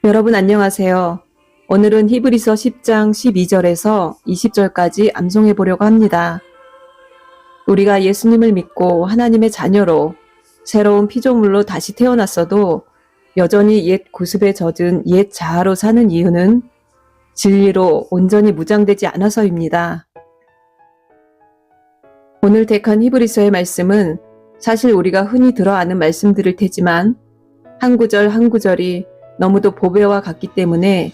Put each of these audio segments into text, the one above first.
여러분 안녕하세요. 오늘은 히브리서 10장 12절에서 20절까지 암송해 보려고 합니다. 우리가 예수님을 믿고 하나님의 자녀로 새로운 피조물로 다시 태어났어도 여전히 옛 구습에 젖은 옛 자아로 사는 이유는 진리로 온전히 무장되지 않아서입니다. 오늘 택한 히브리서의 말씀은 사실 우리가 흔히 들어 아는 말씀들일 테지만 한 구절 한 구절이 너무도 보배와 같기 때문에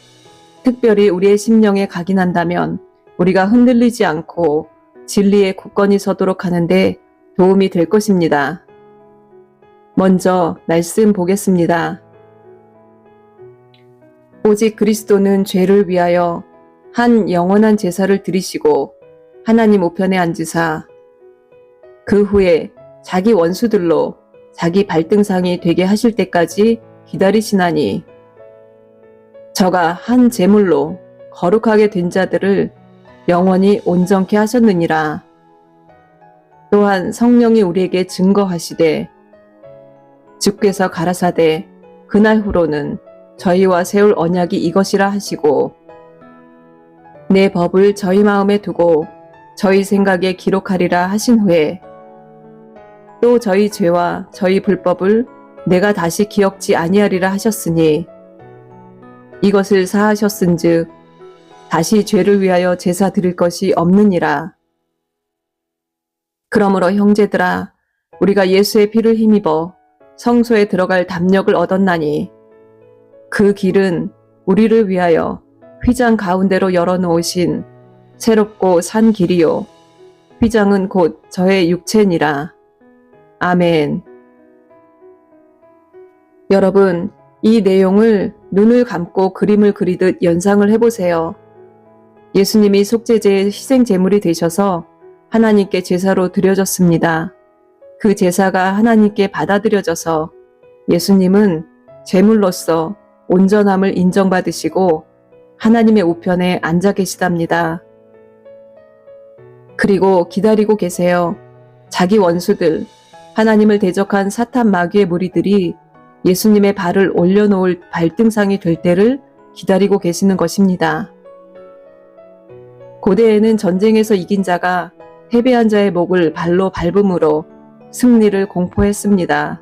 특별히 우리의 심령에 각인한다면 우리가 흔들리지 않고 진리에 굳건히 서도록 하는데 도움이 될 것입니다. 먼저 말씀 보겠습니다. 오직 그리스도는 죄를 위하여 한 영원한 제사를 드리시고 하나님 우편에 앉으사 그 후에 자기 원수들로 자기 발등상이 되게 하실 때까지 기다리시나니 저가 한 제물로 거룩하게 된 자들을 영원히 온전케 하셨느니라. 또한 성령이 우리에게 증거하시되 주께서 가라사대 그날 후로는 저희와 세울 언약이 이것이라 하시고 내 법을 저희 마음에 두고 저희 생각에 기록하리라 하신 후에 또 저희 죄와 저희 불법을 내가 다시 기억지 아니하리라 하셨으니 이것을 사하셨은즉 다시 죄를 위하여 제사 드릴 것이 없느니라. 그러므로 형제들아 우리가 예수의 피를 힘입어 성소에 들어갈 담력을 얻었나니 그 길은 우리를 위하여 휘장 가운데로 열어놓으신 새롭고 산 길이요 휘장은 곧 저의 육체니라. 아멘. 여러분, 이 내용을 눈을 감고 그림을 그리듯 연상을 해보세요. 예수님이 속죄제의 희생 제물이 되셔서 하나님께 제사로 드려졌습니다. 그 제사가 하나님께 받아들여져서 예수님은 제물로서 온전함을 인정받으시고 하나님의 우편에 앉아 계시답니다. 그리고 기다리고 계세요. 자기 원수들, 하나님을 대적한 사탄 마귀의 무리들이 예수님의 발을 올려놓을 발등상이 될 때를 기다리고 계시는 것입니다. 고대에는 전쟁에서 이긴 자가 패배한 자의 목을 발로 밟음으로 승리를 공포했습니다.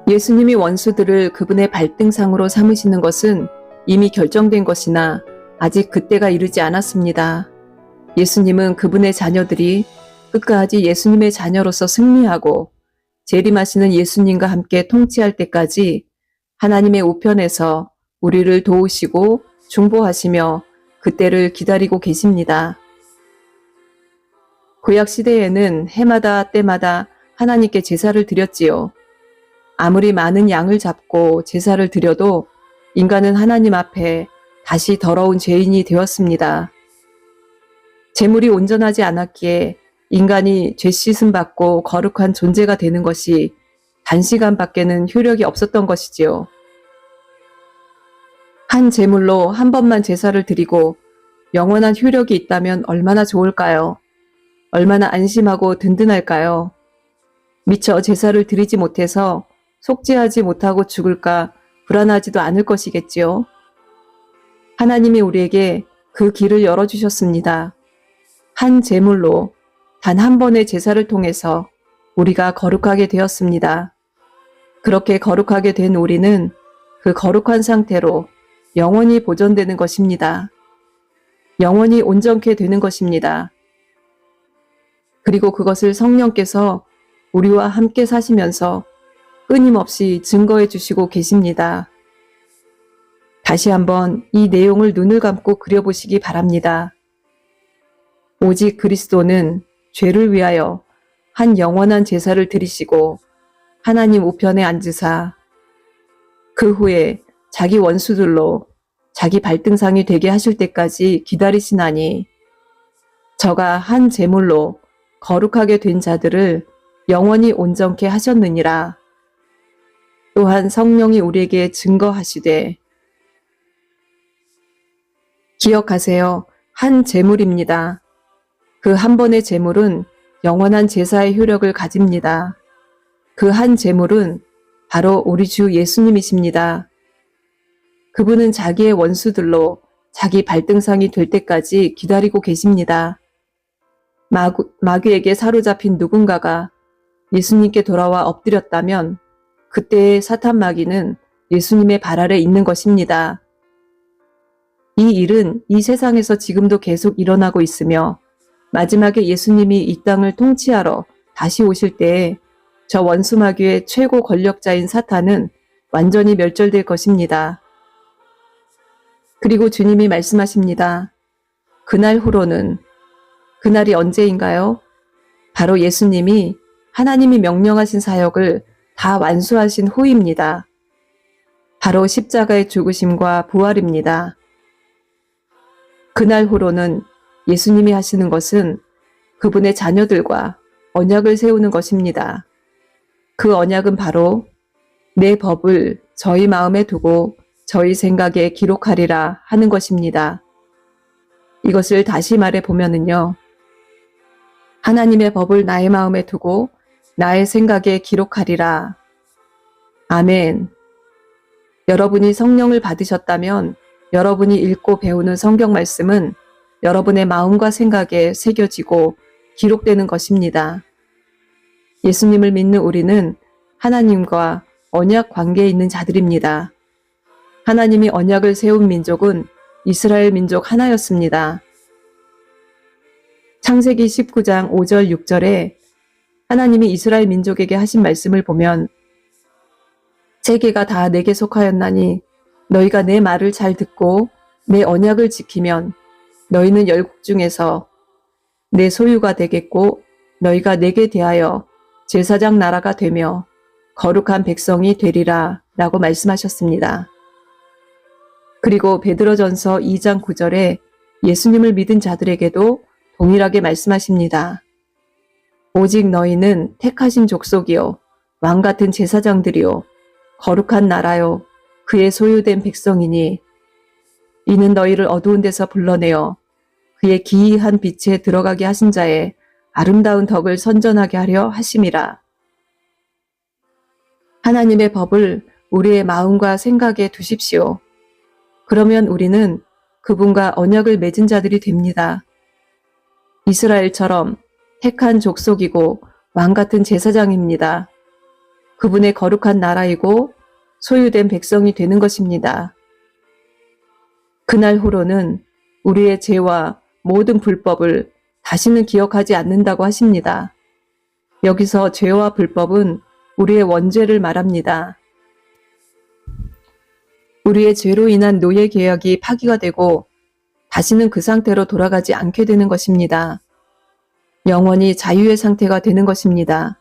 예수님이 원수들을 그분의 발등상으로 삼으시는 것은 이미 결정된 것이나 아직 그때가 이르지 않았습니다. 예수님은 그분의 자녀들이 끝까지 예수님의 자녀로서 승리하고 재림하시는 예수님과 함께 통치할 때까지 하나님의 우편에서 우리를 도우시고 중보하시며 그때를 기다리고 계십니다. 구약 시대에는 해마다 때마다 하나님께 제사를 드렸지요. 아무리 많은 양을 잡고 제사를 드려도 인간은 하나님 앞에 다시 더러운 죄인이 되었습니다. 제물이 온전하지 않았기에 인간이 죄 씻음 받고 거룩한 존재가 되는 것이 단시간밖에는 효력이 없었던 것이지요. 한 제물로 한 번만 제사를 드리고 영원한 효력이 있다면 얼마나 좋을까요? 얼마나 안심하고 든든할까요? 미처 제사를 드리지 못해서 속죄하지 못하고 죽을까 불안하지도 않을 것이겠지요. 하나님이 우리에게 그 길을 열어주셨습니다. 한 제물로 단 한 번의 제사를 통해서 우리가 거룩하게 되었습니다. 그렇게 거룩하게 된 우리는 그 거룩한 상태로 영원히 보존되는 것입니다. 영원히 온전케 되는 것입니다. 그리고 그것을 성령께서 우리와 함께 사시면서 끊임없이 증거해 주시고 계십니다. 다시 한번 이 내용을 눈을 감고 그려보시기 바랍니다. 오직 그리스도는 죄를 위하여 한 영원한 제사를 드리시고 하나님 우편에 앉으사 그 후에 자기 원수들로 자기 발등상이 되게 하실 때까지 기다리시나니 저가 한 제물로 거룩하게 된 자들을 영원히 온전케 하셨느니라. 또한 성령이 우리에게 증거하시되 기억하세요. 한 제물입니다. 그 한 번의 제물은 영원한 제사의 효력을 가집니다. 그 한 제물은 바로 우리 주 예수님이십니다. 그분은 자기의 원수들로 자기 발등상이 될 때까지 기다리고 계십니다. 마귀에게 사로잡힌 누군가가 예수님께 돌아와 엎드렸다면 그때의 사탄 마귀는 예수님의 발 아래 있는 것입니다. 이 일은 이 세상에서 지금도 계속 일어나고 있으며 마지막에 예수님이 이 땅을 통치하러 다시 오실 때에 저 원수 마귀의 최고 권력자인 사탄은 완전히 멸절될 것입니다. 그리고 주님이 말씀하십니다. 그날 후로는, 그날이 언제인가요? 바로 예수님이 하나님이 명령하신 사역을 다 완수하신 후입니다. 바로 십자가의 죽으심과 부활입니다. 그날 후로는 예수님이 하시는 것은 그분의 자녀들과 언약을 세우는 것입니다. 그 언약은 바로 내 법을 저희 마음에 두고 저희 생각에 기록하리라 하는 것입니다. 이것을 다시 말해 보면은요. 하나님의 법을 나의 마음에 두고 나의 생각에 기록하리라. 아멘. 여러분이 성령을 받으셨다면 여러분이 읽고 배우는 성경 말씀은 여러분의 마음과 생각에 새겨지고 기록되는 것입니다. 예수님을 믿는 우리는 하나님과 언약 관계에 있는 자들입니다. 하나님이 언약을 세운 민족은 이스라엘 민족 하나였습니다. 창세기 19장 5절 6절에 하나님이 이스라엘 민족에게 하신 말씀을 보면 세계가 다 내게 속하였나니 너희가 내 말을 잘 듣고 내 언약을 지키면 너희는 열국 중에서 내 소유가 되겠고 너희가 내게 대하여 제사장 나라가 되며 거룩한 백성이 되리라 라고 말씀하셨습니다. 그리고 베드로전서 2장 9절에 예수님을 믿은 자들에게도 동일하게 말씀하십니다. 오직 너희는 택하신 족속이요 왕같은 제사장들이요 거룩한 나라요 그의 소유된 백성이니 이는 너희를 어두운 데서 불러내어 그의 기이한 빛에 들어가게 하신 자의 아름다운 덕을 선전하게 하려 하심이라. 하나님의 법을 우리의 마음과 생각에 두십시오. 그러면 우리는 그분과 언약을 맺은 자들이 됩니다. 이스라엘처럼 택한 족속이고 왕같은 제사장입니다. 그분의 거룩한 나라이고 소유된 백성이 되는 것입니다. 그날 후로는 우리의 죄와 모든 불법을 다시는 기억하지 않는다고 하십니다. 여기서 죄와 불법은 우리의 원죄를 말합니다. 우리의 죄로 인한 노예 계약이 파기가 되고 다시는 그 상태로 돌아가지 않게 되는 것입니다. 영원히 자유의 상태가 되는 것입니다.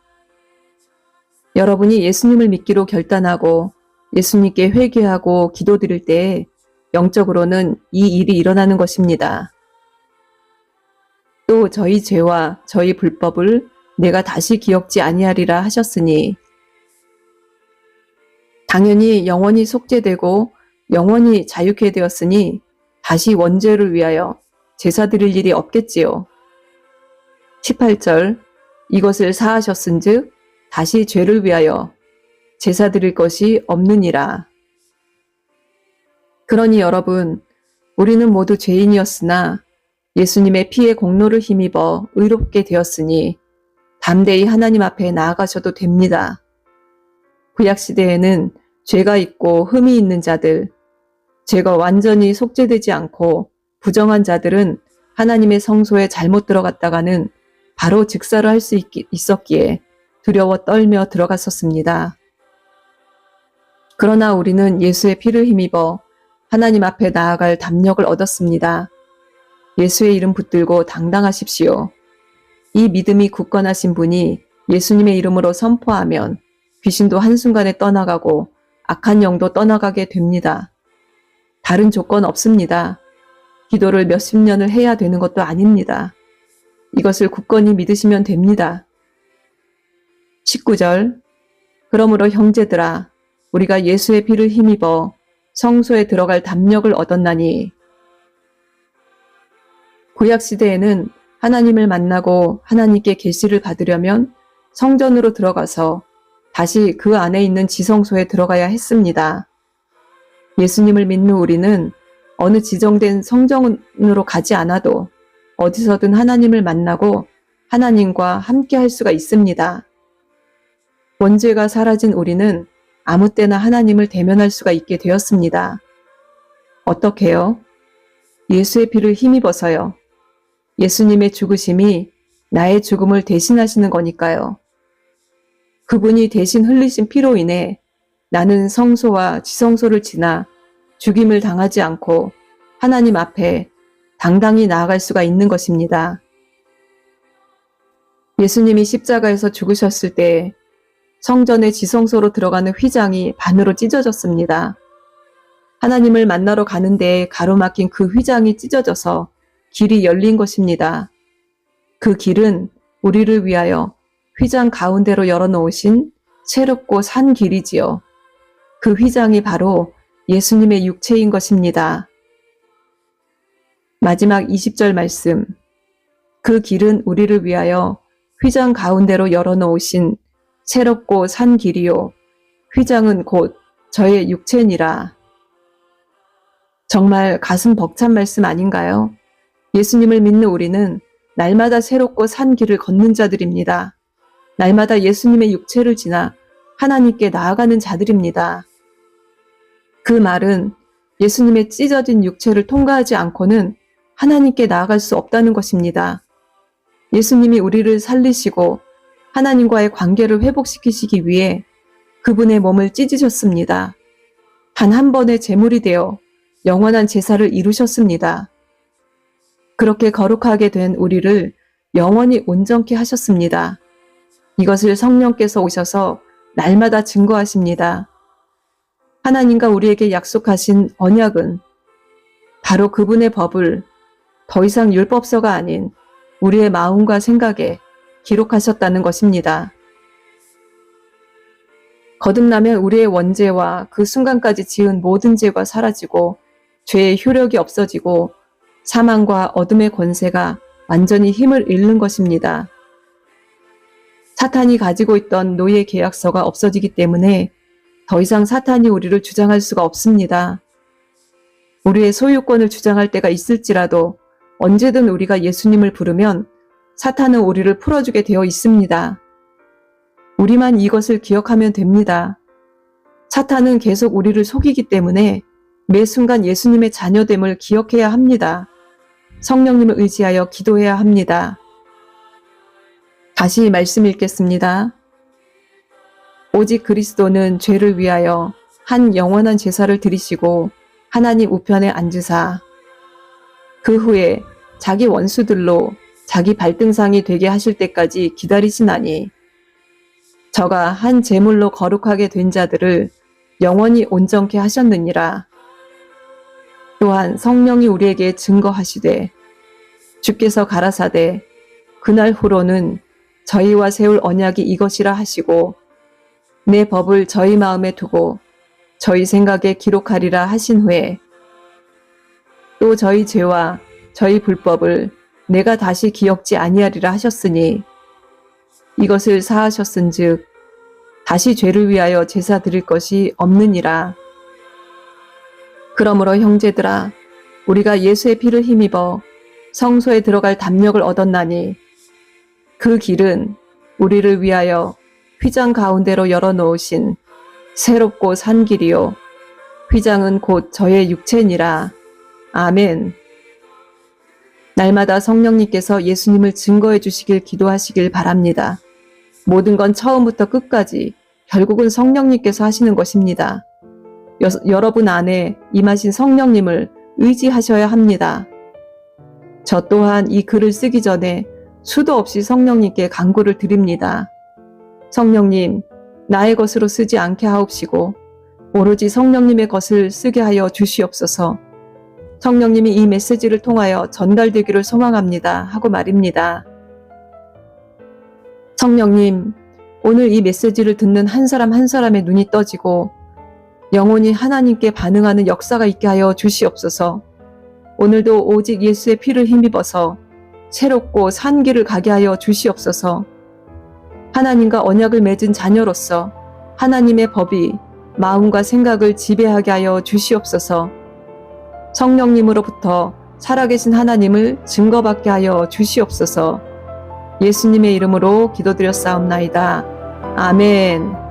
여러분이 예수님을 믿기로 결단하고 예수님께 회개하고 기도드릴 때에 영적으로는 이 일이 일어나는 것입니다. 또 저희 죄와 저희 불법을 내가 다시 기억지 아니하리라 하셨으니 당연히 영원히 속죄되고 영원히 자유케 되었으니 다시 원죄를 위하여 제사 드릴 일이 없겠지요. 18절 이것을 사하셨은즉 다시 죄를 위하여 제사 드릴 것이 없느니라. 그러니 여러분, 우리는 모두 죄인이었으나 예수님의 피의 공로를 힘입어 의롭게 되었으니 담대히 하나님 앞에 나아가셔도 됩니다. 구약시대에는 죄가 있고 흠이 있는 자들, 죄가 완전히 속죄되지 않고 부정한 자들은 하나님의 성소에 잘못 들어갔다가는 바로 즉사를 할 수 있었기에 두려워 떨며 들어갔었습니다. 그러나 우리는 예수의 피를 힘입어 하나님 앞에 나아갈 담력을 얻었습니다. 예수의 이름 붙들고 당당하십시오. 이 믿음이 굳건하신 분이 예수님의 이름으로 선포하면 귀신도 한순간에 떠나가고 악한 영도 떠나가게 됩니다. 다른 조건 없습니다. 기도를 몇십 년을 해야 되는 것도 아닙니다. 이것을 굳건히 믿으시면 됩니다. 19절 그러므로 형제들아 우리가 예수의 피를 힘입어 성소에 들어갈 담력을 얻었나니 구약시대에는 하나님을 만나고 하나님께 계시를 받으려면 성전으로 들어가서 다시 그 안에 있는 지성소에 들어가야 했습니다. 예수님을 믿는 우리는 어느 지정된 성전으로 가지 않아도 어디서든 하나님을 만나고 하나님과 함께 할 수가 있습니다. 원죄가 사라진 우리는 아무 때나 하나님을 대면할 수가 있게 되었습니다. 어떻게요? 예수의 피를 힘입어서요. 예수님의 죽으심이 나의 죽음을 대신하시는 거니까요. 그분이 대신 흘리신 피로 인해 나는 성소와 지성소를 지나 죽임을 당하지 않고 하나님 앞에 당당히 나아갈 수가 있는 것입니다. 예수님이 십자가에서 죽으셨을 때 성전의 지성소로 들어가는 휘장이 반으로 찢어졌습니다. 하나님을 만나러 가는 데에 가로막힌 그 휘장이 찢어져서 길이 열린 것입니다. 그 길은 우리를 위하여 휘장 가운데로 열어놓으신 새롭고 산 길이지요. 그 휘장이 바로 예수님의 육체인 것입니다. 마지막 20절 말씀. 그 길은 우리를 위하여 휘장 가운데로 열어놓으신 새롭고 산 길이요. 휘장은 곧 저의 육체니라. 정말 가슴 벅찬 말씀 아닌가요? 예수님을 믿는 우리는 날마다 새롭고 산 길을 걷는 자들입니다. 날마다 예수님의 육체를 지나 하나님께 나아가는 자들입니다. 그 말은 예수님의 찢어진 육체를 통과하지 않고는 하나님께 나아갈 수 없다는 것입니다. 예수님이 우리를 살리시고 하나님과의 관계를 회복시키시기 위해 그분의 몸을 찢으셨습니다. 단 한 번의 제물이 되어 영원한 제사를 이루셨습니다. 그렇게 거룩하게 된 우리를 영원히 온전케 하셨습니다. 이것을 성령께서 오셔서 날마다 증거하십니다. 하나님과 우리에게 약속하신 언약은 바로 그분의 법을 더 이상 율법서가 아닌 우리의 마음과 생각에 기록하셨다는 것입니다. 거듭나면 우리의 원죄와 그 순간까지 지은 모든 죄가 사라지고 죄의 효력이 없어지고 사망과 어둠의 권세가 완전히 힘을 잃는 것입니다. 사탄이 가지고 있던 노예 계약서가 없어지기 때문에 더 이상 사탄이 우리를 주장할 수가 없습니다. 우리의 소유권을 주장할 때가 있을지라도 언제든 우리가 예수님을 부르면 사탄은 우리를 풀어주게 되어 있습니다. 우리만 이것을 기억하면 됩니다. 사탄은 계속 우리를 속이기 때문에 매 순간 예수님의 자녀됨을 기억해야 합니다. 성령님을 의지하여 기도해야 합니다. 다시 말씀 읽겠습니다. 오직 그리스도는 죄를 위하여 한 영원한 제사를 드리시고 하나님 우편에 앉으사 그 후에 자기 원수들로 자기 발등상이 되게 하실 때까지 기다리시나니 저가 한 제물로 거룩하게 된 자들을 영원히 온전케 하셨느니라. 또한 성령이 우리에게 증거하시되 주께서 가라사대 그날 후로는 저희와 세울 언약이 이것이라 하시고 내 법을 저희 마음에 두고 저희 생각에 기록하리라 하신 후에 또 저희 죄와 저희 불법을 내가 다시 기억지 아니하리라 하셨으니 이것을 사하셨은즉 다시 죄를 위하여 제사 드릴 것이 없느니라. 그러므로 형제들아 우리가 예수의 피를 힘입어 성소에 들어갈 담력을 얻었나니 그 길은 우리를 위하여 휘장 가운데로 열어놓으신 새롭고 산 길이요 휘장은 곧 저의 육체니라. 아멘. 날마다 성령님께서 예수님을 증거해 주시길 기도하시길 바랍니다. 모든 건 처음부터 끝까지 결국은 성령님께서 하시는 것입니다. 여러분 안에 임하신 성령님을 의지하셔야 합니다. 저 또한 이 글을 쓰기 전에 수도 없이 성령님께 간구를 드립니다. 성령님, 나의 것으로 쓰지 않게 하옵시고 오로지 성령님의 것을 쓰게 하여 주시옵소서. 성령님이 이 메시지를 통하여 전달되기를 소망합니다. 하고 말입니다. 성령님, 오늘 이 메시지를 듣는 한 사람 한 사람의 눈이 떠지고 영혼이 하나님께 반응하는 역사가 있게 하여 주시옵소서. 오늘도 오직 예수의 피를 힘입어서 새롭고 산 길을 가게 하여 주시옵소서. 하나님과 언약을 맺은 자녀로서 하나님의 법이 마음과 생각을 지배하게 하여 주시옵소서. 성령님으로부터 살아계신 하나님을 증거받게 하여 주시옵소서. 예수님의 이름으로 기도드렸사옵나이다. 아멘.